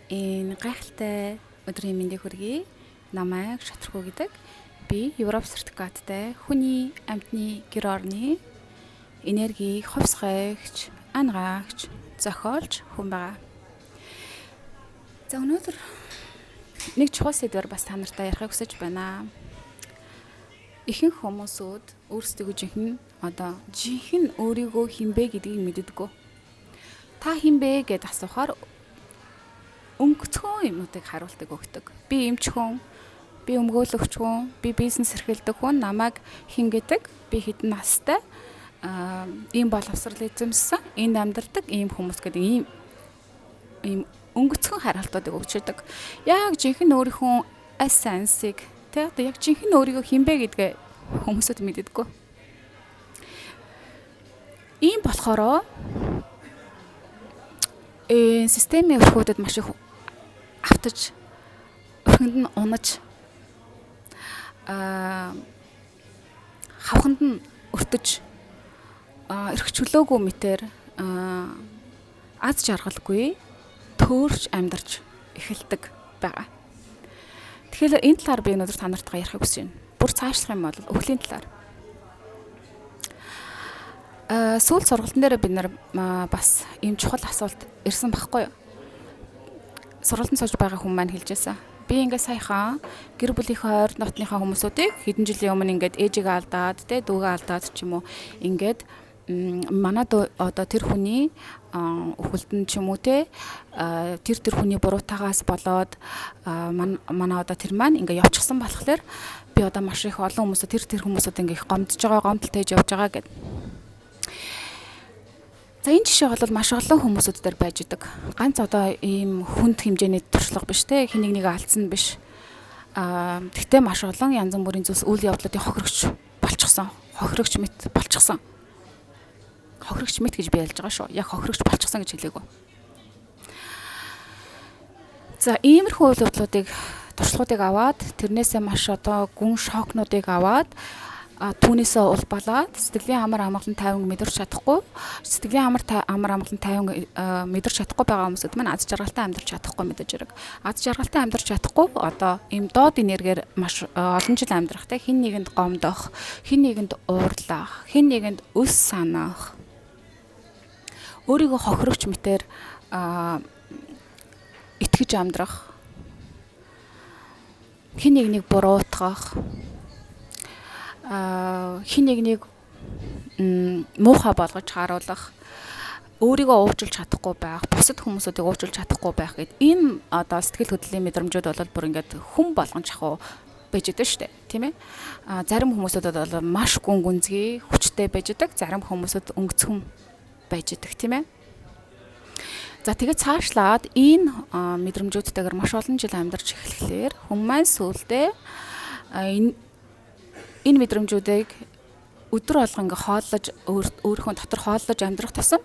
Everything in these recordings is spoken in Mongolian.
Энэ гайхалтай өдрийн мэндийг хүргэе. Намайг Шатрхүү гэдэг. Би Европ сертификаттай хүний амьтны гэр орны энергийг хувьсгагч, ангаагч, зохиолч хүн байгаа. За өнөөдөр нэг чухал сэдвээр бас та нартай ярихыг хүсэж байна. Ихэнх хүмүүсүүд өөрсдөө жинхэнэ өөрийгөө хинбэ гэдгийг мэддэггүй. Та хинбэ гэд асуухаар өнгөцгөн юмнуудыг хариултыг өгдөг. Би эмч хүн, би өмгөөлөгч хүн, би бизнес эрхэлдэг хүн, намайг хин гэдэг, би хэдэн настай, ийм боловсрол эзэмссэн, энд амьдардаг ийм хүмүүс гэдэг ийм өнгөцгөн хариултуудыг өгч байдаг. Яг жинхэнэ өөрийнхөө эссенсийг, яг жинхэнэ өөрийгөө хинбэ гэдгээ хүмүүсд мэддэггүй. Ийм болохоор системийн өрхүүдэд маш их автаж, өрхөнд нь унаж, хавханд нь өртөж, эрх чөлөөгүй мэтэр аз жаргалгүй төөрч амьдарч эхэлдэг байгаа. Тэгэхээр энэ талаар би өнөөдөр та нартайгаа ярихыг хүсэж байна. Бүр цаашлах юм бол өвлийн талаар. Сүүл сургалтын дээр бид нар бас ийм чухал асуулт ирсэн байхгүй юу? Сургалтанд сууж байгаа хүмүүс маань хэлжсэн. Би ингээд саяхан гэр бүлийнхээ ойр дотныхаа хүмүүсүүдийг хэдэн жилийн өмнө ингээд ээжигээ алдаад, дүүгээ алдаад ч юм уу ингээд манай одоо тэр хүний өхөлтөн ч юм уу тэр хүний буруутаагаас болоод манай одоо тэр маань ингээд явчихсан болохоор би одоо маш их олон хүмүүсүүд тэр хүмүүсүүд ингээд гомдож байгаа, гомдол тээж явж байгаа гэдэг. За энэ жишээ бол маш олон хүмүүсүүд дээр байж идэг. Ганц одоо ийм хүнд хэмжээний туршлага биш те, хин нэг алдсан биш. Тэгтээ маш олон янз бүрийн зүйлс үйл явдлуудын хохирогч болчихсон. Хохирогч мэт болчихсон. Хохирогч мэт гэж би ялж байгаа шүү. Яг хохирогч болчихсон гэж хэлээгөө. За иймэрхүү үйл явдлуудыг туршлагуудыг аваад тэрнээсээ маш одоо гүн шокнуудыг аваад түүнээсээ улбалаад сэтгэлийн амар амгалан тайван мэдэрч чадахгүй, сэтгэлийн амар амгалан тайван мэдэрч чадахгүй байгаа хүмүүсд маань аз жаргалтай амьдарч чадахгүй мэдэж ирэг. Аз жаргалтай амьдарч чадахгүй одоо ийм доод энергиэр маш олон жил амьдрах те, хин нэгэнд гомдох, хин нэгэнд уурлах, хин нэгэнд өс санах, өөрийгөө хохирогч мэтэр итгэж амьдрах, хин нэгнийг буруутгах, хин нэгнийг муухай болгож харуулах, өөрийгөө уучлж чадахгүй байх, бусад хүмүүсүүдийг уучлж чадахгүй байх гэд энэ одоо сэтгэл хөдлөлийн мэдрэмжүүд бол бүр ингээд хүн болгон чахуу байж идэг шүү дээ, тийм ээ. Зарим хүмүүсүүд бол маш гүн гүнзгий, хүчтэй байж идэг, зарим хүмүүсүүд өнгөцгөн байж идэг, тийм ээ. За тэгээд цаашлаад энэ мэдрэмжүүдтэйгээр маш олон жил амьдарч эхлэхлээр хүмүүс маань сүулдэ энэ мэдрэмжүүдийг өдөр алга ингээ хооллож өөрийнхөө дотор хооллож амьдрах тусам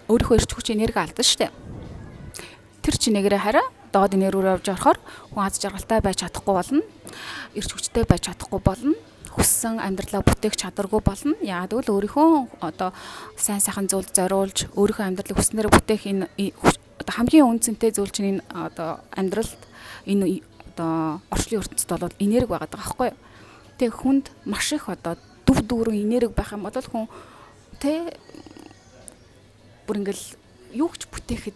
өөрийнхөө эрч хүч энерги алдсан шүү дээ. Тэр чинээрээ хараа доод энергиөр явж орохоор хүн аз жаргалтай байж чадахгүй болно. Эрч хүчтэй байж чадахгүй болно. Хүссэн амьдралаа бүтээх чадваргүй болно. Яагаад гэвэл өөрийнхөө одоо сайн сайхан зүйлд зориулж өөрийнхөө амьдралыг хүснээрээ бүтээх энэ одоо хамгийн үнцэнтэй зүйл чинь энэ одоо амьдралд энэ одоо орчлын ертөнцид бол энерги байгаад байгаа байхгүй юу? Тэг хүнд маш их одоо дүр дүүрэн энерги байх юм бол хүн тэ бүр ингээл юу ч бүтээхэд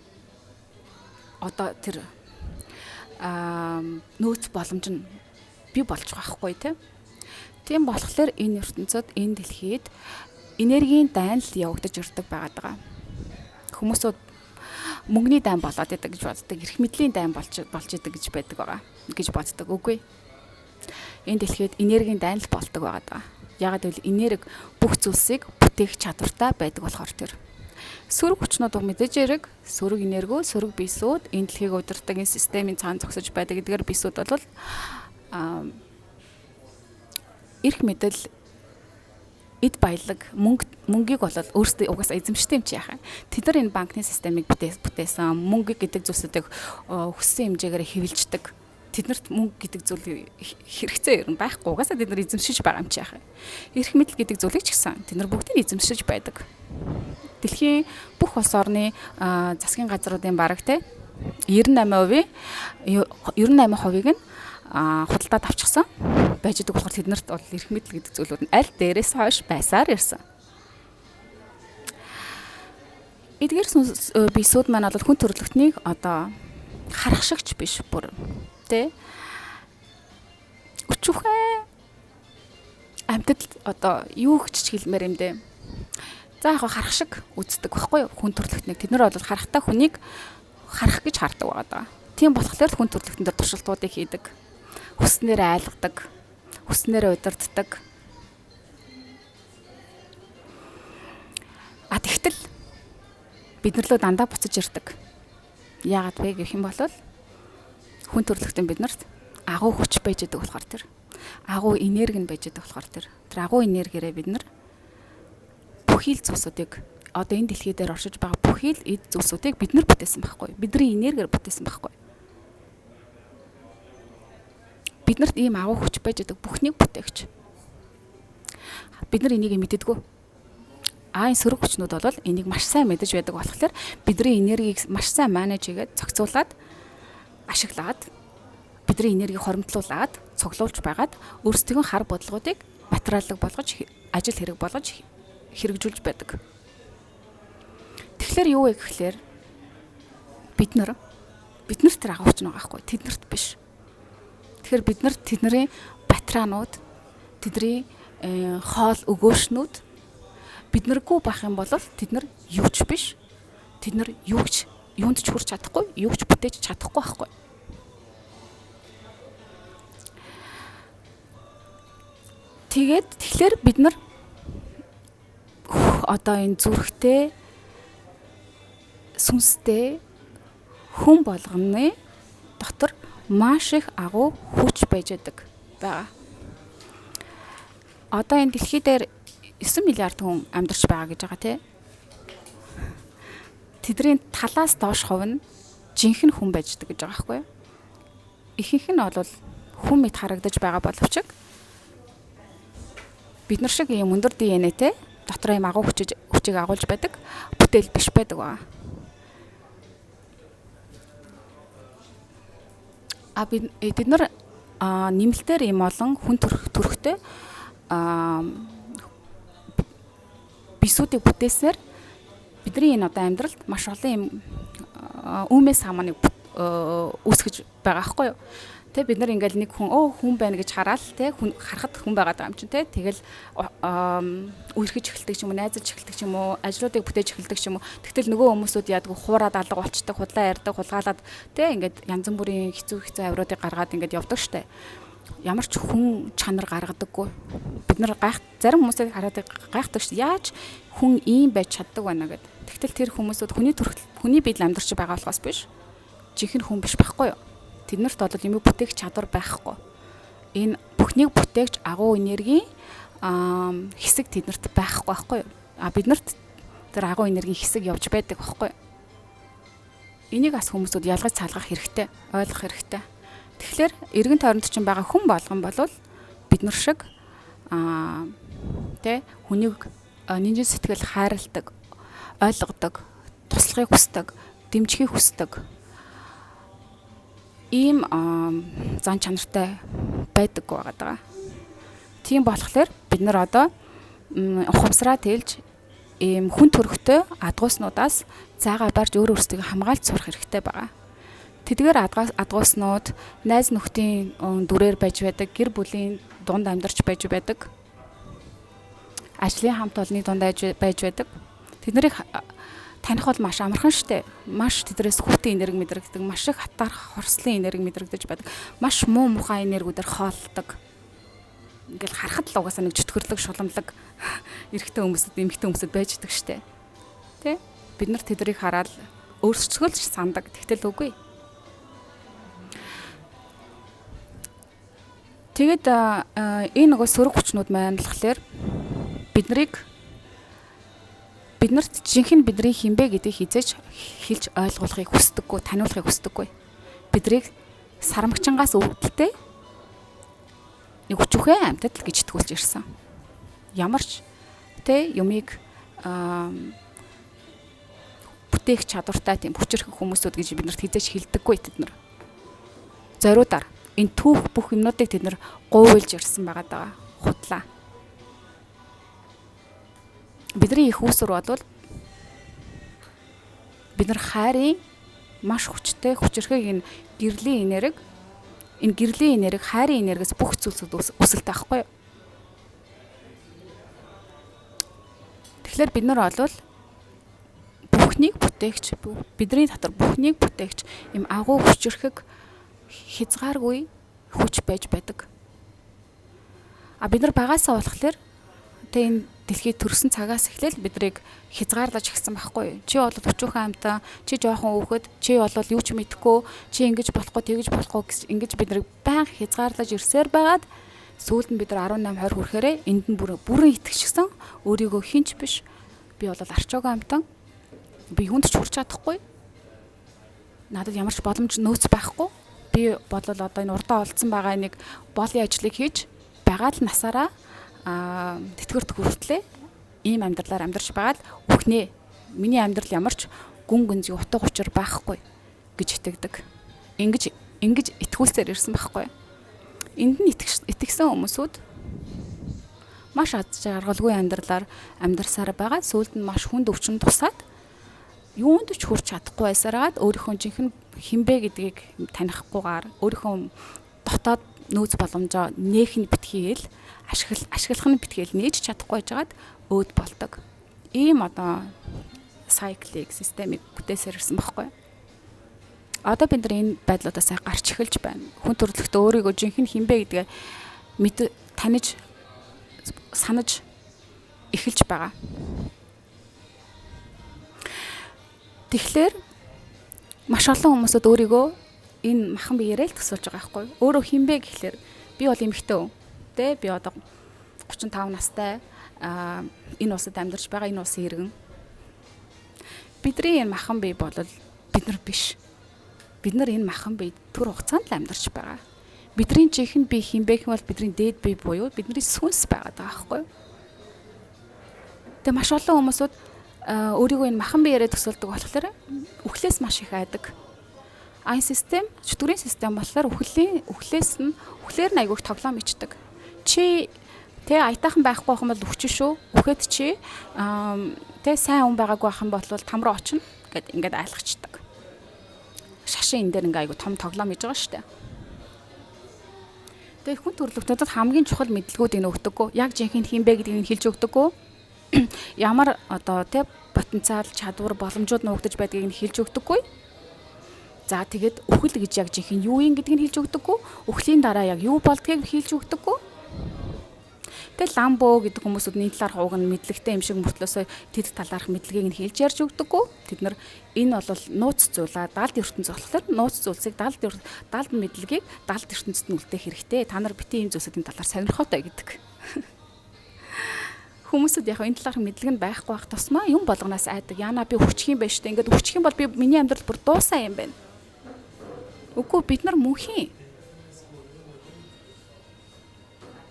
одоо тэр нөөц боломж нь бий болж байгаа байхгүй тэ. Тийм болохоор энэ ертөнцид энэ дэлхийд энергийн дайнал явагдаж ирдэг байгаад байгаа. Хүмүүсүүд мөнгөний дайн болоод идэг гэж боддог, эрх мэдлийн дайн болж идэг гэж байдаг байгаа гэж боддог. Үгүй. Энэ дэлхийд энергийн дайнал болдог байгаад байгаа. Ягаад гэвэл энерги бүх зүйлсийг бүтээх чадвартай байдаг болохоор тэр. Сөрөг хүчнүүд мэдээж хэрэг, сөрөг энерги, сөрөг бисүүд энэ дэлхийг удирддаг энэ системийн цаана зогсож байдаг гэдгээр бисүүд бол эрх мэдэл, эд баялаг, мөнгийг бол өөрсдөө угаасаа эзэмшдэг юм чи яхаа. Тэд нар энэ банкны системийг бүтээсэн, мөнгө гэдэг зүйлсүүдийг хүссэн хэмжээгээр хэвлждэг. тэднэрт мөнгө гэдэг зүйл хэрэгцээ ер нь байхгүй. Угаасаа тэд нар эзэмшиж байгаа юм чи яах вэ? Эрх мэдэл гэдэг зүйлийг ч гэсэн тэд нар бүгдийг эзэмшиж байдаг. Дэлхийн бүх улс орны засгийн газруудын бараг те 98%, 98%-ийг нь худалдаад авчихсан байж байгаа болохоор тэднэрт бол эрх мэдэл гэдэг зүйлүүд нь аль дээрээс хойш байсаар ирсэн. Эдгээр бисүүд маань бол хүн төрөлхтнийг одоо харах шигч биш бүр тэ өчүүхэн амьтад одоо юу гэж хэлмээр юм дээ. За яг харах шиг үздэг байхгүй юу хүн төрөлхтнийг. Тэд нар бол харахтаа хүнийг харах гэж хардаг байгаа даа. Тийм болохоор хүн төрөлхтөн дээр туршилтуудыг хийдэг. Хүснээрээ айлгадаг. Хүснээрээ удирддаг. Тэгтэл бид нар лөө дандаа буцаж ирдэг. Яагаад вэ гэх юм бол хүн төрөлхтөн биднэрт агуу хүч байж байгаа болохоор тэр агуу энерги нь байж байгаа болохоор тэр агуу энергиэрээ бид нар бүхий л зүйлсүүдийг одоо энэ дэлхий дээр оршиж байгаа бүхий л эд зүйлсүүдийг бид нар бүтээсэн байхгүй. Бидний энергиэр бүтээсэн байхгүй. Биднэрт ийм агуу хүч байж байгаа бүхнийг бүтээгч. Бид нар энийг мэддэггүй. Энэ сөрөг хүчнүүд бол энийг маш сайн мэдэж байдаг болохоор бидний энергийг маш сайн менеж хийгээд зохицуулаад ашиглаад бидний энергийг хоримтлуулад цуглуулж байгаад өөрсдийн хар бодлогуудыг материаллык болгож ажил хэрэг болгож хэрэгжүүлж байдаг. Тэгэхээр юу вэ гэхлээр биднэрт тэр агуу хүч байгаа байхгүй тэднэрт биш. Тэгэхээр биднэрт тэдний батраанууд тэдний хоол өгөөшнүүд биднэргүй байх юм бол тэд нар юу ч биш. Тэд нар юунд ч хүрч чадахгүй, юу ч бүтээж чадахгүй байхгүй. Тэгэхээр бид нар одоо энэ зүрхтэй сүнстэй хүн болгоны дотор маш их агуу хүч байж байгаа. Одоо энэ дэлхий дээр 9 миллиард хүн амьдарч байгаа гэж байгаа тий. Тэдний талаас доош хувь нь жинхэнэ хүн байждаг гэж байгаа байхгүй юу? Ихэнх нь бол хүн мэт харагдаж байгаа боловч бид нар шиг юм өндөр ДНЭ-тэй дотор юм агуу хүчийг агуулж байдаг бүтээл биш байдаг ба. Бид нар нэмэлтээр юм олон хүн төрхтэй бисүүдийг бүтээсээр бидний энэ одоо амьдралд маш олон юм үүмээс хамааныг үүсгэж байгаа байхгүй юу? Тэ бид нар ингээл нэг хүн байна гэж хараад тэ харахад хүн байгаа юм чинь тэ тэгэл үерхэж эхэлдэг ч юм уу, найзалж эхэлдэг ч юм уу, ажлуудыг бүтээж эхэлдэг ч юм уу. Тэгтэл нөгөө хүмүүсүүд яадаг хуураад алга болчдаг, худлаа ярьдаг, хулгаалаад тэ ингээд янз бүрийн хэцүү авируудыг гаргаад ингээд явдаг штэ. Ямар ч хүн чанар гаргадаггүй. Бид нар зарим хүмүүсийг хараад гайхдаг шүү. Яаж хүн ийм байж чаддаг байна гэд. Тэгтэл тэр хүмүүсүүд хүний биедэл амьдарч байгаа болохоос биш. Жинхэнэ хүн биш байхгүй юу? Тэднэрт бол юм бүтээх чадвар байхгүй. Энэ бүхнийг бүтээгч агуу энергийн хэсэг тэднэрт байхгүй юу? Биднэрт тэр агуу энергийн хэсэг явж байдаг байхгүй юу? Энийг бас хүмүүсүүд ялгаж цаалгах хэрэгтэй, ойлгох хэрэгтэй. Тэгэхээр эргэн тойронд чинь байгаа хүн болгон болвол бид нар шиг тэ хүнийг нинжин сэтгэл хайрладаг, ойлгодог, туслахыг хүсдэг, дэмжихийг хүсдэг ийм зан чанартай байдаг байгаа. Тийм болохоор бид нар одоо ухамсараа тэлж ийм хүн төрхтэй адгууснуудаас заагаа барьж өөр өөрсдөө хамгаалж сурах хэрэгтэй байгаа. Тэдгээр адгууснууд найз нөхдийн дүрээр байж байдаг, гэр бүлийн дунд амьдарч байж байдаг. Ажлын хамт олонны дунд байж байдаг. Тэднийг таних бол маш амархан штэ. Маш тэдрээс хүүтэн энерги мэдрэгдэг, маш их хатаарх хорслын энерги мэдрэгдэж байдаг. Маш муу мухай энергиудаар хооллдог. Ингээл харахад л угаасаа нэг чөтгөрлөг, шуламлаг эрэгтэй хүмүүсд, эмэгтэй хүмүүсд байждаг штэ. Тэ? Бид нар тэдрийг хараад өөрсдөө л сандаг. Тэгтэл үгүй. Тэгээд энэ нөгөө сөрөг хүчнүүд маань болохоор биднэрт жинхэнэ бидний хинбэ гэдгийг хизээж хэлж ойлгуулахыг хүсдэггүй, таниулахыг хүсдэггүй. Бидрийг сарамгчангаас өвдөлтэй нэг өчүүхэн амьтад л гэж итгүүлж ирсэн. Ямар ч юмыг бүтээх чадвартай тийм хүчрэх хүмүүсүүд гэж бид нарт хизээч хэлдэггүй тэд нар. Зориудаар энэ түүх бүх юмнуудыг тэд нар гуйлж ирсэн байгаа. Хутлаа. Бидний их үүсвэр бол бид нар хайрын маш хүчтэй хүчрэхийг энэ гэрлийн энерги хайрын энергиэс бүх зүйлсүүд өсөлт байхгүй юу? Тэгэхээр бид нар бол бүхнийг бүтээгч, бидний дотор бүхнийг бүтээгч им агуу хүчрэхэг хязгааргүй хүч байж байдаг. Бид нар багаасаа болохоор энэ дэлхийд төрсөн цагаас эхлээл бидрийг хязгаарлаж гисэн байхгүй юу? Чи бол өчүүхэн амтан, чи жоохон өөхөд, чи бол юу ч мэдэхгүй, чи ингэж болохгүй, тэгэж болохгүй гэж ингэж бидрийг баян хязгаарлаж ирсээр байгаад сүүлд нь бид нар 18 20 хүрэхээрээ энд нь бүрэн итгэжсэн өөрийгөө хинч биш. Би бол арчаагүй амтан. Би хүнд ч хүрч чадахгүй. Надад ямар ч боломж нөөц байхгүй. Би бодвол одоо энэ урдаа олдсон байгаа нэг боолын ажлыг хийж байгаа л насаараа тэтгэрт хүртлээ ийм амьдралаар амьдарч байгаад үхнээ. Миний амьдрал ямар ч гүн гүнзгий утга учир байхгүй гэж итгэдэг. Ингэж итгүүлсээр ирсэн байхгүй. Энд нь итгэсэн хүмүүсүүд маш аз жаргалгүй амьдралаар амьдарсаар байгаа. Сүүлд нь маш хүнд өвчин тусаад юунд ч хүрч чадахгүй байсараад өөрийнхөө жинхэнэ хинбэ гэдгийг танихгүйгээр өөрийнхөө дотоод нөөц боломжоо нээх нь битгийл ашиглах нь битгийл нээж чадахгүй байжгаад өөд болдог. Ийм одоо сайклик системийг бүтээсээр ирсэн байхгүй. Одоо бид нар энэ байдлуудаас гарч эхэлж байна. Хүн төрөлхтөө өөрийгөө жинхэнэ хинбэ гэдгээ таних санаж эхэлж байгаа. Тэгэхээр маш олон хүмүүсд өөрийгөө энэ махан биеэрээ л төсөөлж байгаа байхгүй. Өөрөө хинбэ гэхлээр би бол эмэгтэй хүн. Би одоо 35 настай энэ улсад амьдарч байгаа энэ улсын иргэн. Бидний энэ махан бие бол бид нар биш. Бид нар энэ махан бие төр хугацаанд л амьдарч байгаа. Бидний жинхэнэ бие хинбэ гэх бол бидний дээд бие буюу бидний сүнс байгаад байгаа байхгүй. Тэгээ маш олон хүмүүсүүд өөрийгөө энэ махан биеэрээ төсөөлдөг болохоор үхлээс маш их айдаг. Айн систем, чөтгөрийн систем болохоор үхлээр нь айгүйх тоглоом ичдэг. Чи аятайхан байхгүй байх юм бол үхчин шүү. Үхээд чи сайн хүн байгаагүй байх юм бол там руу очино гэд ингээд айлгачдаг. Шашин энэ дээр ингээ айгүй том тоглоом хийж байгаа шүү дээ. Тэгээ хүн төрлөختөд хамгийн чухал мэдлэгүүдийг өгдөггүй. Яг жинхэнэ хинбэ гэдгийг хэлж өгдөггүй. Ямар одоо потенциал, чадвар, боломжууд нуугдаж байдгийг нь хэлж өгдөггүй. За тэгээд үхэл гэж яг жинхэнэ юу юм гэдгийг нь хэлж өгдөггүй. Үхлийн дараа яг юу болдгийг хэлж өгдөггүй. Тэгэл ламбо гэдэг хүмүүсүүд энэ талаар хууг нь мэдлэгтэй юм шиг мөртлөөсөө тэд талаарх мэдлэгийг нь хэлж ярьж өгдөггүй. Тэд нар энэ бол нууц зүйлаа далд ертөнц болохоор нууц зүйлсийг далд мэдлэгийг далд ертөнцид нь үлдээх хэрэгтэй. Та нар битэн ийм зүйлсийн талаар сонирхоотой гэдэг. Хүмүүсүүд яг энэ талаарх мэдлэг нь байхгүй байх тусмаа юм болгоноос айдаг. Яна би хүчхийн байж тээ. Ингээд хүчхийн бол би миний амьдрал бүр дуусаа юм байна. Үгүй бид нар мөнхийн.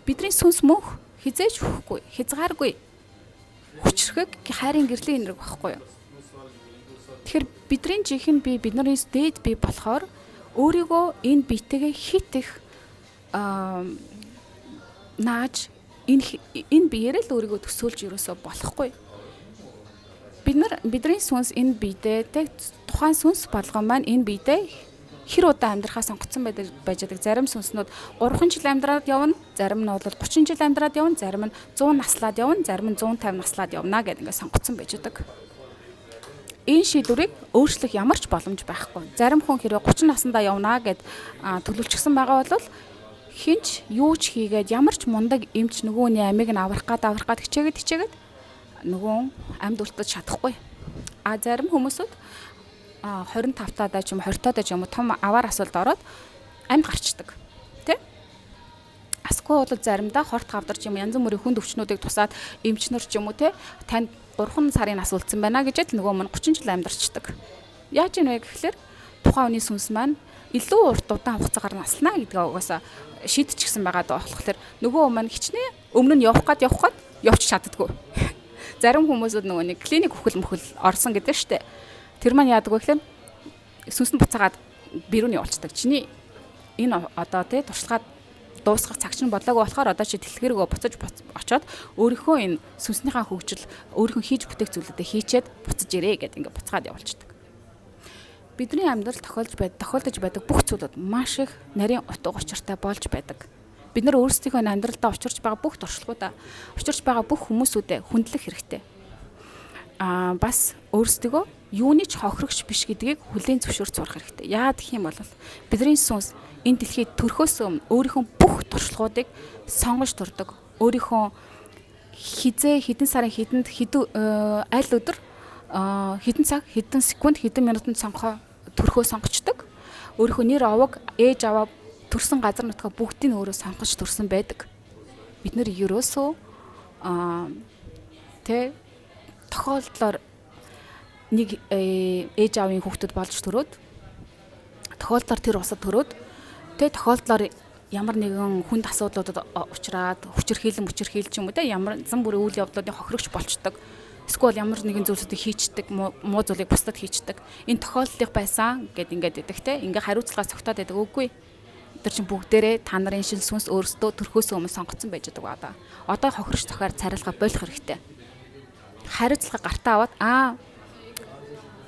Бидний сүнс мөнх хизээж хөхгүй, хязгааргүй. Хүчрхэг хайрын гэрлийн энерги байхгүй юу? Тэгэхээр бидний жинхэнэ бие бидний дээд бие болохоор өөрийгөө энэ биетэйгээ хит их нааж энэ биеэрээ л өөрийгөө төсөөлж ерөөсөө болохгүй. Бидний сүнс энэ биедээ тухайн сүнс болгон маань энэ биедээ хэр удаа амьдрахаа сонгоцсон байж байгаа. Зарим сүнснүүд 3 жил амьдраад явна, зарим нь бол 30 жил амьдраад явна, зарим нь 100 наслаад явна, зарим нь 150 наслаад явна гэдэг ингээд сонгоцсон байж байгаа. Энэ шийдвэрийг өөрчлөх ямар ч боломж байхгүй. Зарим хүн хэрэг 30 наснда явна гэд төлөвлөсөн байгаа бол хинч юу ч хийгээд ямар ч мундаг эмч нөгөөний амийг нь аврах гад хичээгээд нөгөө амьд үлдэж чадахгүй. Зарим хүмүүсүүд 25 таа ч юм 20 таа ч юм том аваар асуулт ороод амьд гарчдаг. Тэ? Асгүй бол заримдаа хорт гавдарч юм янз бүрийн хүнд өвчнүүдийг тусаад эмчнэр ч юм уу те танд 3 сарын асуултсан байна гэж л нөгөө мань 30 жил амьдарчдаг. Яаж ийнэ вэ гэхэлэр тухайн хүний сүнс маань илүү урт удаан хугацаагаар наслана гэдгээ угаасаа шийдчихсэн байгаа даа болохоор нөгөө маань хичнээн өмнө нь явах гээд явж чаддгүй. Зарим хүмүүсүүд нөгөө нэг клиник хөхөл орсон гэдэг штэ. Тэр маань яадаг вэ гэхээр сүнс нь буцаагаад бирүүний явуулцдаг. Чиний энэ одоо тий туршлагаад дуусгах цаг чинь бодлоогүй болохоор одоо чи дэлгэргөө буцаж очоод өөрийнхөө энэ сүнснийхаа хөгжил өөрийнхөө хийж бүтээх зүйлүүдээ хийчээд буцаж ирээ гэдэг ингээд буцаад явуулцдаг. Бидний амьдрал тохиолдож байдаг бүх зүйлүүд маш их нарийн утга учиртай болж байдаг. Бид нар өөрсдийнхөө амьдралдаа учирч байгаа бүх туршлагуудаа, учирч байгаа бүх хүмүүсүүдэд хүндлэх хэрэгтэй. Бас өөрсдөө юуны ч хохирогч биш гэдгийг хүлээн зөвшөөрч сурах хэрэгтэй. Яагаад гэх юм бол бидний сүнс энэ дэлхийд төрхөөс өмнө өөрийнхөө бүх туршлагуудыг сонгож турдаг. Өөрийнхөө хэдэн сарын аль өдөр хэдэн цаг, хэдэн секунд, хэдэн минутанд төрхөө сонгочдөг. Өөрийнхөө нэр овог, ээж аваа төрсэн газар нутгаа бүгдийг өөрөө сонгож төрсэн байдаг. Бид нэр ерөөсөө тохиолдлоор нэг ээж аавын хүүхдүүд болж төрөөд тохиолдлоор тэр усад төрөөд тохиолдлоор ямар нэгэн хүнд асуудлуудад учраад хүчирхийлэл ч юм уу ямар зам бүрийн үйл явдлуудын хохирогч болчдөг. Эсвэл ямар нэгэн зүйлсүүдийг хийчдэг, муу зүйлийг бусдад хийчдэг. Энэ тохиолдлыг байсан ингээд байдаг те. Ингээ хариуцлагаас цогтоод байдаг үгүй. Тэр чинь бүгдээрээ та нарын шил сүнс өөрсдөө төрхөөс өмнө сонгоцсон байж байгаа. Одоо хохирогч тохиор царилга болох хэрэгтэй. Хариуцлага гартаа аваад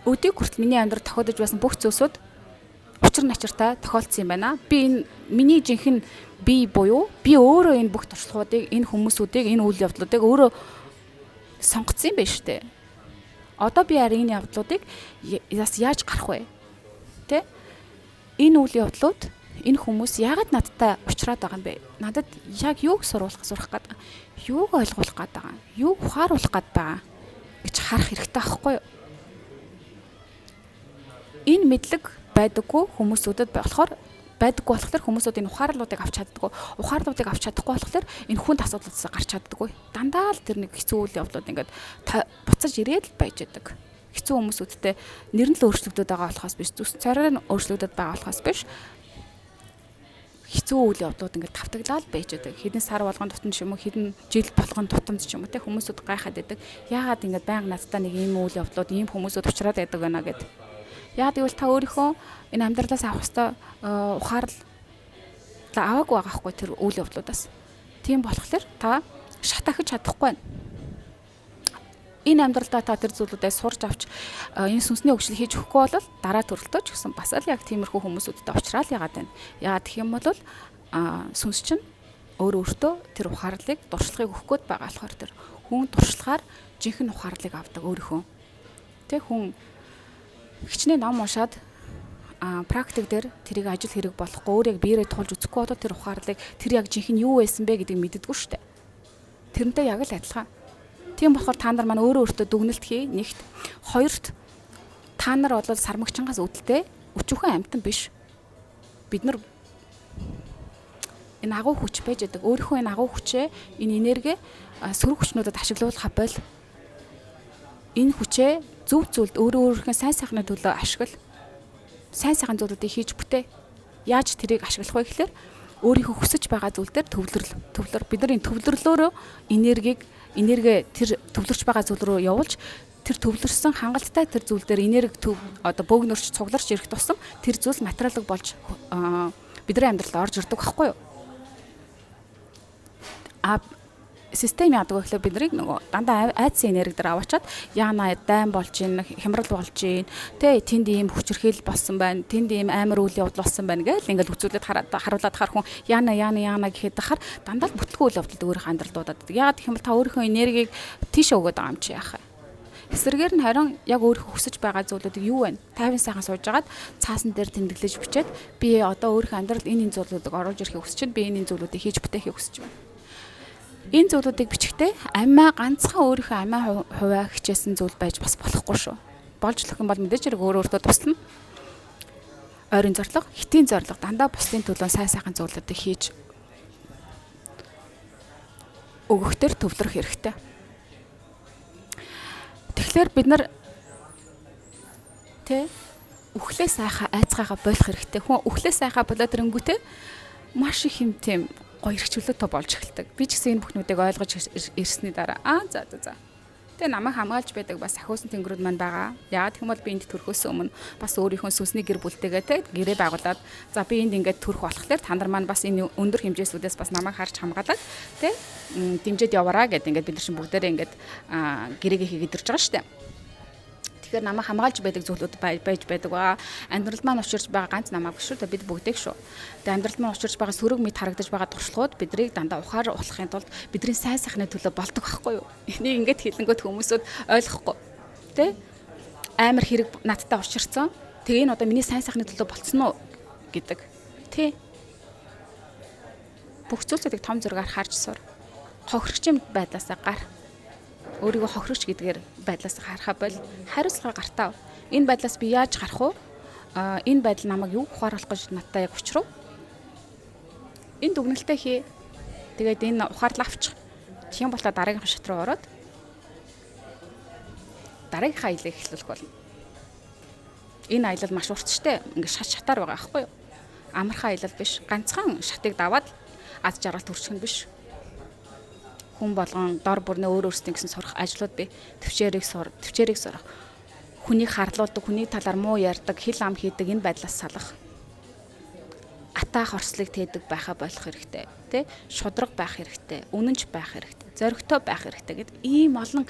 өдийг хүртэл миний амьдрал тохиолдож байсан бүх зүйлсүүд учир начиртай тохиолдсон юм байна. Би энэ миний жинхэнэ бие буюу би өөрөө энэ бүх туршлагуудыг, энэ хүмүүсүүдийг, энэ үйл явдлуудыг өөрөө сонгоцсон юм байна шүү дээ. Одоо би харин энэ явдлуудыг яаж гарах вэ? Тэ? Энэ үйл явдлууд, энэ хүмүүс яагаад надтай уулзраад байгаа юм бэ? Надад яг юуг сурах гээд байгаа? Юуг ойлгуулах гээд байгаа? Юуг ухааруулах гээд байгаа гэж харах хэрэгтэй аахгүй юу? Энэ мэдлэг байдаггүй хүмүүсүүдэд болохоор хүмүүсүүд энэ ухаарлуудыг авч чаддаггүй. Ухаарлуудыг авч чадахгүй болохоор энэ хүнд асуудлуудаас гарч чаддаггүй. Дандаа л тэр нэг хэцүү үйл явдлууд ингээд буцаж ирээд л байж байдаг. Хэцүү хүмүүсүүдтэй нэр нь л өөрчлөгдөд байгаа болохоос биш, зүс царай нь өөрчлөгдөд байгаа болохоос биш. Хэцүү үйл явдлууд ингээд тавтаглаад байж байдаг. Хэдэн сар болгон тутамд ч юм уу, хэдэн жил болгон тутамд ч юм уу те хүмүүсүүд гайхаад байдаг. Яагаад ингээд байнга надтай нэг ийм үйл явдлууд, ийм хүмүүсүүд уулзраад байдаг байна гэд. Яагаад гэвэл та өөрийнхөө энэ амьдралаас авах ёстой ухаарл аваагүй байгаа хгүй тэр үйл явдлуудаас. Тийм болохоор та шатахж чадахгүй байна. Энэ амьдралдаа та тэр зүйлүүдээ сурч авч энэ сүнсний хөгжил хийж өгөхгүй бол дараа төрөлтөө ч гэсэн бас л яг тиймэрхүү хүмүүсүүдтэй уулзраал яагаад байна. Яагаад гэх юм бол сүнс чинь өөртөө тэр ухаарлыг, дуршлагыг өгөх гээд байгаа болохоор тэр хүн дуршлагаар жинхэнэ ухаарлыг авдаг өөрийнхөө. Тэ хүн хичнээн ном уншаад практик дээр тэрийг ажил хэрэг болохгүй өөрөө биерээ туулж үзэхгүй одоо тэр ухаарлыг тэр яг жинхэнэ юу байсан бэ гэдгийг мэддэггүй шүү дээ. Тэрнтэй яг л адилхан. Тийм болохоор та нар маань өөртөө дүгнэлт хий. Нэгт, хоёрт та нар бол сармагчингаас үүдэлтэй өчүүхэн амьтан биш. Бид нар энэ агуу хүч байж байгаа. Өөрийнхөө энэ агуу хүчээ, энэ энерги сөрөг хүчнүүдэд ашиглуулах бол энэ хүчээ зөв зүйлд өөрийнхөө сайн сайхны төлөө ашигла. Сайн сайхан зүйлүүдийг хийж бүтээ. Яаж тэрийг ашиглах вэ гэхээр өөрийнхөө хүсэж байгаа зүйл дээр төвлөр. Бид нар энэ төвлөрлөөрөө энерги тэр төвлөрч байгаа зүйл рүү явуулж тэр төвлөрсөн хангалттай тэр зүйл дээр энерги одоо бөөгнөрч цугларч ирэх тусам тэр зүйл материалог болж бидний амьдралд орж ирдэг байхгүй юу? Систем яадаг вэ гэхээр бид нарыг нөгөө дандаа айдсын энерги дээр аваачаад яана дайм болж ийн, хямрал болж ийн, тэ тэнд ийм хүчирхийлэл болсон байна, тэнд ийм амар үйл явдал болсон байна гэж ингээл үзүүлээд харуулад хахаар хүн яана гэхэд дахаар дандаа л бүтлгүй үйл явдал өөрийнх амьдралдуудад. Яагаад гэх юм бол та өөрийнхөө энергийг тийшээ өгöd байгаа юм чи яах вэ? Эсвэргээр нь харин яг өөрийнхөө хүсэж байгаа зүйлүүдийг юу вэ? Тайван сайхан сууж агаад цаасан дээр тэмдэглэж бичээд би одоо өөрийнхөө амьдралд энэ зүйлүүдийг оруулж ирэхийг хүсэж байна, би энэ зүйлүүдийг хийж бүтээхийг хүсэж байна. Энэ зүйлүүдийг бичихтэй амиа ганцхан өөрийнхөө амиа хуваа хичээсэн зүйл байж бас болохгүй шүү. Болж лөх юм бол мэдээж хэрэг өөртөө туслана. Ойрын зориг, хитийн зориг дандаа бусдын төлөө сайн сайхан зүйлүүдийг хийж өгөхтөр төвлөрөх хэрэгтэй. Тэгэхээр бид нар үхлээ сайхаа айцгаагаа болох хэрэгтэй. Хүн үхлээ сайхаа болоод ирэнгүүтээ маш их юм тийм гоё эрхчлөлтөй болж эхэлдэг. Би ч гэсэн энэ бүхнүүдийг ойлгож ирсний дараа за. Тэгээ намайг хамгаалж байдаг бас ахиусан тэнгэрүүд маань байгаа. Яагаад гэвэл би энд төрөхөөс өмнө бас өөрийнхөө сүнсний гэр бүлтэйгээ те гэрээ байгуулад за би энд ингээд төрөх болохоор та нар маань бас энэ өндөр хэмжээсүүдээс бас намайг харж хамгаалаад те дэмжиж яваараа гэдэг ингээд бид нар чинь бүгдээрээ ингээд гэрээгээ хийгээд ирж байгаа шүү дээ. Тэгэхээр намайг хамгаалж байдаг зүйлүүд байж байдаг ба амьдралд маань учирч байгаа ганц намайг биш шүү дээ бид бүгдийг шүү. Тэгээ амьдралд маань учирч байгаа сөрөг мэд харагдаж байгаа туршлагууд бидрийг дандаа ухаар уулахын тулд бидний сайн сайхны төлөө болдог байхгүй юу? Энийг ингээд хэлэнгөт хүмүүсүүд ойлгохгүй. Тэ? Амар хэрэг надтай учирсан. Тэгээ энэ одоо миний сайн сайхны төлөө болцсон уу гэдэг. Тэ? Бүх зүйлсүүдийг том зургаар харж сур. Хохирогчийн байдлаасаа гар. Өөрийгөө хохирогч гэдгээр байдлаас харахаа бол хариуцлага гартаа. Энэ байдлаас би яаж гарах вэ? Энэ байдал намайг юу ухааруулах гэж надтай яг учрав? Энэ дүгнэлтээ хий. Тэгээд энэ ухаарлаа авчих. Тийм болоо дараагийн шат руу ороод дараагийн аялыг эхлүүлэх болно. Энэ аялал маш уртчтэй. Ингээд шатаар байгаа байхгүй юу? Амархан аялал биш. Ганцхан шатыг даваад аз жаргал төрчих нь биш. Хүн болгон дор бүрнээ өөр өөрсдийн гэсэн сурах ажлууд би төвчээрийг сурах. Хүнийг харлуулдаг, хүний талаар муу ярьдаг, хил ам хийдэг энэ байдлаас салах. Атаа хорслыг тээдэг байхаа болох хэрэгтэй, тэ? Шудраг байх хэрэгтэй, үнэнч байх хэрэгтэй, зоригтой байх хэрэгтэй гэд ийм олон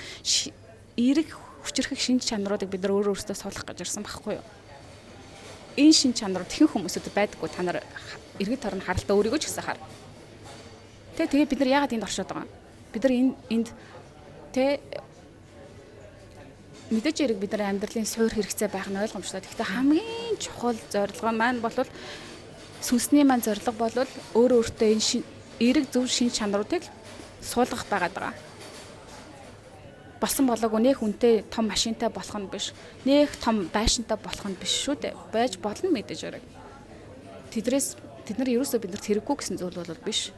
эерэг хүчрхэг шинж чанаруудыг бид нар өөр өөрсдөө суулгах гэж ирсэн байхгүй юу? Энэ шинж чанарууд тхэн хүмүүсүүд байдаггүй та нар эргэж торн харалтаа өөрийгөө ч гэсэн хар. Тэгээ бид нар яагаад энд оршоод байгаа юм? Бид нар энд тэ мэдээж хэрэг бид нар амьдралын суур хэрэгцээ байх нь ойлгомжтой. Гэхдээ хамгийн чухал зорилго маань бол сүнсний маань зорилго бол өөртөө энэ эерэг зөв шин чанаруудыг суулгах байгаад байгаа. Болсон болоогүй нэх үнтэй том машинтай болох нь биш. Нэх том байшинтай болох нь биш шүү дээ. Байж болно мэдээж хэрэг. Тэд нар ерөөсөө бидэнд хэрэггүй гэсэн зүйл бол биш.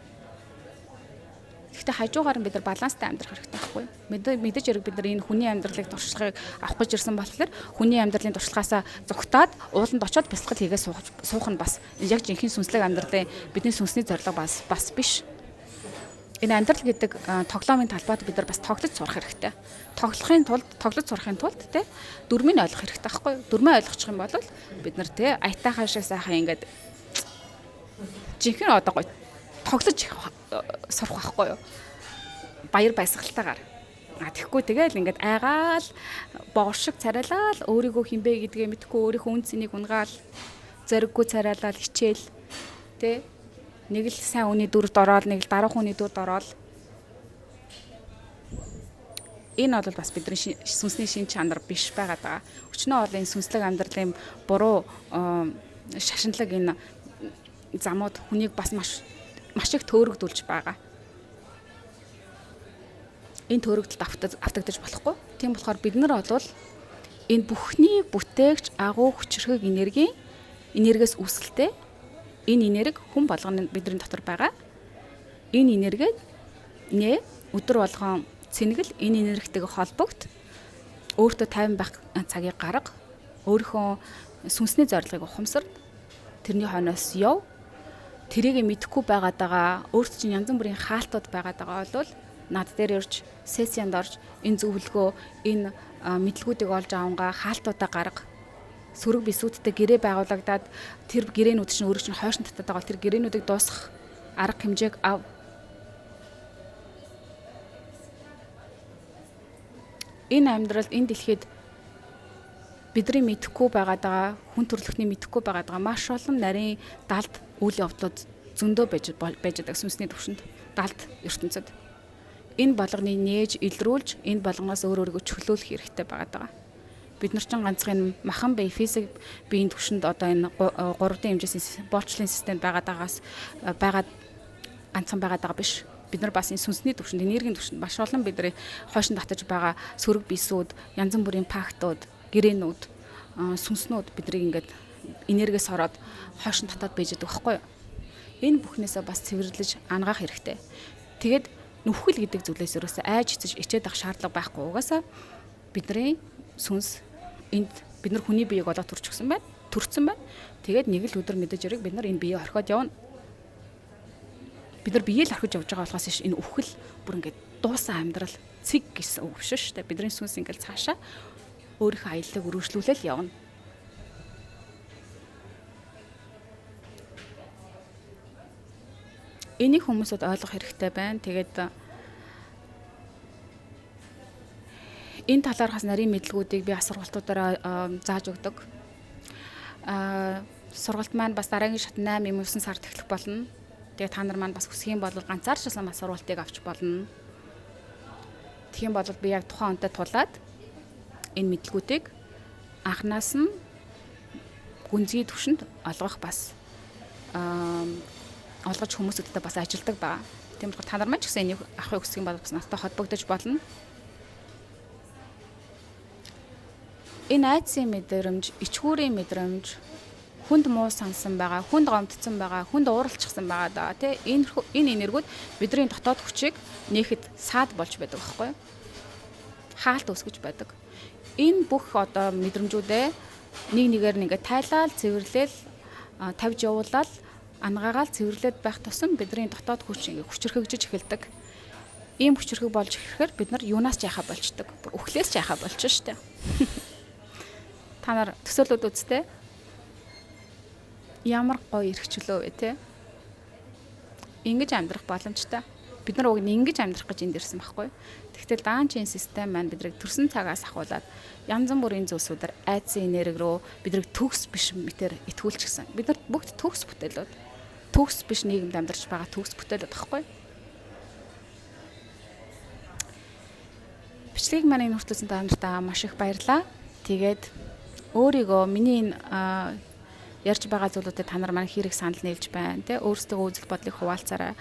Гэхдээ хажуугаар нь бид нар баланстай амьдрах хэрэгтэй байхгүй юу? Мэдээж хэрэг бид нар энэ хүний амьдралыг туршлагыг авах гэж ирсэн болохоор хүний амьдралын туршлагаасаа зүгтаад ууланд очиод бясалгал хийгээ суух нь бас яг жинхэнэ сүнслэг амьдралын бидний сүнсний зорилго бас биш. Энэ амьдрал гэдэг тоглоомын талбайд бид нар бас тоглож сурах хэрэгтэй. Тоглож сурахын тулд те дүрмийг ойлгох хэрэгтэй байхгүй юу? Дүрмээ ойлгочих юм бол бид нар те аятайхаа шиг сайхан ингээд жинхэнэ одоо гоё тоглож сурах байхгүй юу? Баяр баясгалтайгаар. Тэгэхгүй тэгэл ингээд айгаал боогор шиг царайлал өөрийгөө хинбэ гэдгээ мэдхгүй өөрийнхөө үн цэнийг унгаал зориггүй царайлал хичээл тэ нэг л сайн үний дүрд ороод нэг л даруух үний дүрд ороод энэ бол бас бидний сүнсний шин чанар биш байгаад байгаа. Өчнөө бол энэ сүнслэг амьдралын буруу шашинлаг энэ замууд хүнийг бас маш их төөрөгдүүлж байгаа. Энэ төөрөгдөлд автагдаж болохгүй. Тийм болохоор бид нар бол энэ бүхнийг бүтээгч агуу хүчрхэг энергиээс үүсэлтэй энэ энерги хүн болгоны бидний дотор байгаа. Энэ энерги өдөр болгон цэнэгэл энэ энергитэйгээ холбогд өөртөө тайван байх цагийг гарга өөрийнхөө сүнсний зорилгыг ухамсард тэрний хойноос яв тэрийг мэдэхгүй байгаадаа өөрт чинь янз бүрийн хаалтууд байгаадаа бол над дээр ирж сессионд орж энэ зөвлөгөө энэ мэдлгүүдийг олж авангаа хаалтуудаа гарга сөрөг бисүүдтэй гэрээ байгуулагдаад тэр гэрээнүүд чинь өөрөө чинь хойшин татаад байгаа тэр гэрээнүүдийг дуусгах арга хэмжээг ав. Энэ амьдрал энэ дэлхийд бидний мэдэхгүй байгаадаа хүн төрөлхтний мэдэхгүй байгаадаа маш олон нарийн далд үйл явдлууд зөндөө байж байгаа сүнсний төвшөнд далд ертөнцид энэ болгоныг нээж илрүүлж энэ болгоноос өөрийгөө чөлөөлөх хэрэгтэй байгаа. Бид нар ч ганцхан махан бие физик биеийн төвшөнд одоо энэ 3D хэмжээний боолчлын системд байгаад ганцхан байгаа биш. Бид нар бас энэ сүнсний төвшөнд энергийн төвшөнд маш олон бидний хойшин татаж байгаа сөрөг бисүүд, янз бүрийн пактууд, гэрээнүүд, сүнснүүд бидрийг ингээд энергиэс ороод хойшин татаад байж байгаа байхгүй юу? Энэ бүхнээсээ бас цэвэрлэж ангаах хэрэгтэй. Тэгээд нүхэл гэдэг зүйлээс ерөөсөө айж эцэж ичээд авах шаардлага байхгүй. Угаасаа бидний сүнс энд бид нар хүний биеийг олоод төрчихсөн байна. төрсөн байна. Тэгээд нэг л өдөр мэдэж ирэх бид нар энэ биеэ орхиод явна. Бид нар биеэ л орхиж явж байгаа болохоос ш энэ үхэл бүр ингээд дуусан амьдрал цэг гэсэн үг биш шүү дээ. Бидний сүнс ингээд цаашаа өөрийнхөө аяллыг өргөжлүүлэл явна. Энийг хүмүүсд ойлгох хэрэгтэй байна. Тэгээд энэ талаар бас нарийн мэдлгүүдийг би сургалтуудаараа зааж өгдөг. Сургалт маань бас дараагийн шат 8-9 сард эхлэх болно. Тэгээд та нар маань бас хүсэх юм бол ганцаарчлан бас сургалтыг авч болно. Тэгэх юм бол би яг тухайн онтой тулаад энэ мэдлгүүдийг анханаас нь гүнзгий түвшинд олгох бас олгож хүмүүсүүдэд бас ажилдаг байна. Тийм болохоор та нар маань ч гэсэн энийг авахыг хүсэх юм бол бас надтай холбогдож болно. Энэ айдсын мэдрэмж, ичгүүрийн мэдрэмж, хүнд муу сансан байгаа, хүнд гомдсон байгаа, хүнд ууралчихсан байгаа даа тий. Энэ энергүүд бидний дотоод хүчийг нээхэд саад болж байдаг байхгүй юу? Хаалт үүсгэж байдаг. Энэ бүх одоо мэдрэмжүүдээ нэг нэгээр нэгээ тайлал, цэвэрлэл, тавьж явуулаад ангаагаал цэвэрлээд байх тусам бидний дотоод хүч хүчрхэгжиж эхэлдэг. Ийм хүчрхэг болж ирэхээр бид нар юунаас ч яхаа болчдөг. Үхлээс ч яхаа болчихно шүү дээ. Та нар төсөөлөд үзтээ. Ямар гоё эрхчлөө вэ те? Ингэж амьдрах боломжтой. Бид нар уг ингэж амьдрах гэж энд ирсэн байхгүй. Тэгвэл даанчийн систем маань бидрийг төрсөн цагаас ахуулаад янз бүрийн зүйлсүүдээр айдсын энерги рүү бидрийг төгс биш мэтэр итгүүлчихсэн. Бид нар бүгд төгс бүтээлүүд. Төгс биш нийгэмд амьдарч байгаа төгс бүтээлүүд байхгүй. Бичлэгийг маань энэ хүртэлцэн та нартай маш их баярлалаа. Тэгээд өөрийгөө миний энэ ярьж байгаа зүйлүүдэд та нар маань хэрэг санал нийлж байна те өөрсдөө үзэл бодлыг хуваалцаарай.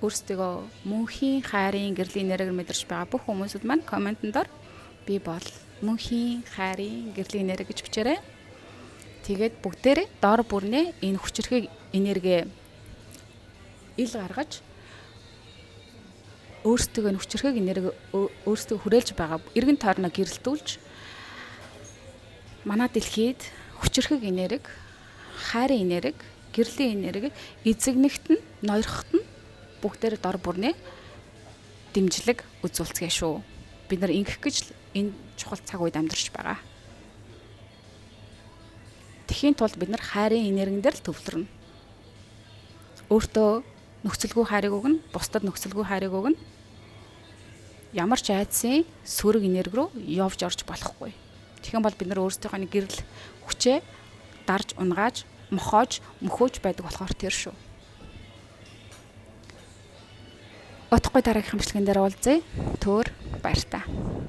Өөрсдөө мөнхийн хайрын гэрлийн нэрээр мэдэрч байгаа бүх хүмүүсүүд маань комментондор би бол мөнхийн хайрын гэрлийн нэр гэж бичээрэй. Тэгээд бүгдээрээ дор бүрнээ энэ хүчрхэг энерги ил гаргаж өөрсдөө хүчрхэг энерги өөрсдөө хүрээлж байгаа эргэн тойрноо гэрэлтүүлж манай дэлхийд хүчрхэг энерги, хайрын энерги, гэрлийн энерги эзэгнэгт нь, ноёрхот нь бүгдээр дор бүрнээ дэмжлэг үзүүлцгээе шүү. Бид нар ингэх гэж энэ чухал цаг үед амьдарч байгаа. Тэхийн тулд бид нар хайрын энергин дээр л төвлөрнө. Өөртөө нөхцөлгүй хайрыг өгнө, бусдад нөхцөлгүй хайрыг өгнө. Ямар ч айдсын сөрөг энерги рүү явж орж болохгүй. Тэгэх юм бол бид нар өөрсдийнхөө гэрэл хүчээ дарж унгааж, мөхөөж байдаг болохоор тэр шүү. Утгагүй дараагийн бичлэгэн дээр уулзъя. Түр баяртай.